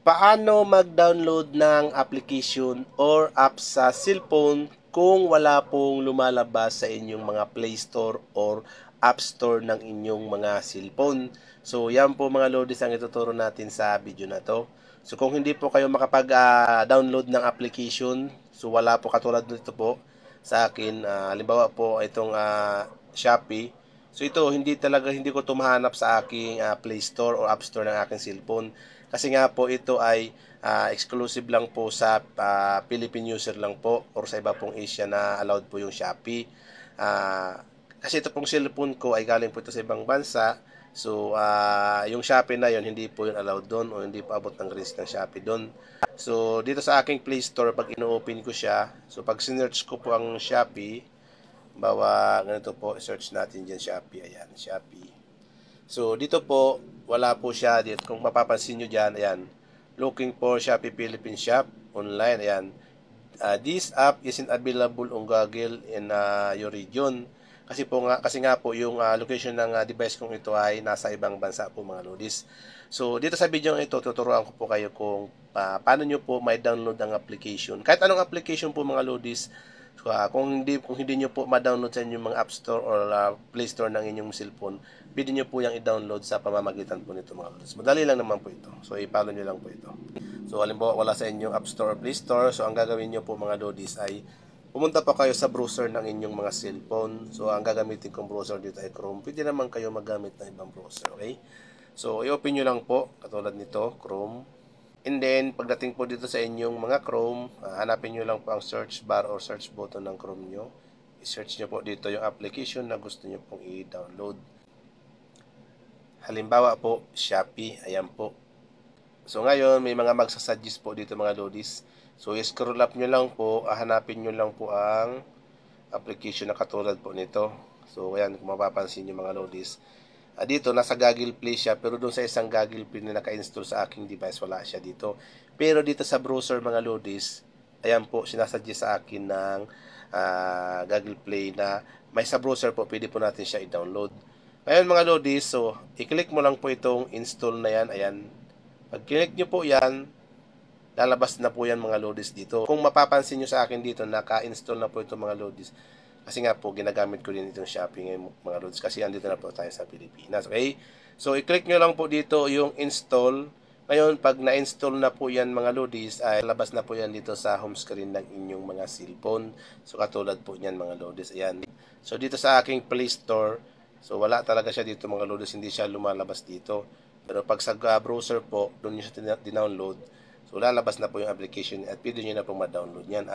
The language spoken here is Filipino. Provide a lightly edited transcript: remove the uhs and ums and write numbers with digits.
Paano mag-download ng application or app sa cellphone kung wala pong lumalabas sa inyong mga Play Store or App Store ng inyong mga cellphone? So, yan po mga lodis ang ituturo natin sa video na to. So, kung hindi po kayo makapag-download ng application, so wala po katulad nito po sa akin. Halimbawa po itong Shopee. So ito hindi ko tumahanap sa aking Play Store o App Store ng aking cellphone. Kasi nga po ito ay exclusive lang po sa Philippine user lang po or sa iba pong Asia na allowed po yung Shopee. Kasi ito pong cellphone ko ay galing po ito sa ibang bansa. So yung Shopee na yon hindi po yun allowed doon o hindi po abot ng risk ng Shopee doon. So dito sa aking Play Store pag ino-open ko siya, so pag sinearch ko po ang Shopee, bawa ganito po, search natin dyan Shopee, ayan, Shopee. So dito po, wala po siya dito. Kung mapapansin nyo dyan, ayan, looking for Shopee Philippine Shop online, ayan. This app isn't available on Google in your region. Kasi nga po yung location ng device kong ito ay nasa ibang bansa po mga lodis. So dito sa video ito tuturuan ko po kayo kung paano nyo po may download ang application. Kahit anong application po mga lodis. So, kung hindi niyo po ma-download sa inyong mga App Store or Play Store ng inyong cellphone, pwede niyo po yung i-download sa pamamagitan po nito mga lodis. Madali lang naman po ito. So i-follow niyo lang po ito. So halimbawa wala sa inyong App Store or Play Store, so ang gagawin niyo po mga lodis ay pumunta pa kayo sa browser ng inyong mga cellphone. So ang gagamitin kong browser dito ay Chrome. Pwede naman kayo magamit ng ibang browser, okay? So i-open niyo lang po katulad nito, Chrome. And then, pagdating po dito sa inyong mga Chrome, hanapin nyo lang po ang search bar or search button ng Chrome nyo. I-search nyo po dito yung application na gusto nyo pong i-download. Halimbawa po, Shopee. Ayan po. So ngayon, may mga magsasuggest po dito mga lodis. So i-scroll up nyo lang po, hanapin nyo lang po ang application na katulad po nito. So ayan, kung mapapansin nyo mga lodis. Dito, nasa Google Play siya, pero doon sa isang Google Play na naka-install sa aking device, wala siya dito. Pero dito sa browser mga lodis, ayan po, sinasuggest sa akin ng Google Play na may sa browser po, pwede po natin siya i-download. Ngayon mga lodis, so, i-click mo lang po itong install na yan, ayan. Pag click nyo po yan, lalabas na po yan mga lodis dito. Kung mapapansin nyo sa akin dito, naka-install na po ito mga lodis. Kasi nga po, ginagamit ko din itong Shopee ngayon mga lods. Kasi andito na po tayo sa Pilipinas. Okay? So, i-click nyo lang po dito yung install. Ngayon, pag na-install na po yan mga lodis, ay labas na po yan dito sa home screen ng inyong mga cellphone. So, katulad po yan mga lodis. Ayan. So, dito sa aking Play Store, so wala talaga siya dito mga lodis. Hindi siya lumalabas dito. Pero pag sa browser po, doon nyo siya dinownload. So, lalabas na po yung application at pwede nyo na po ma-download yan.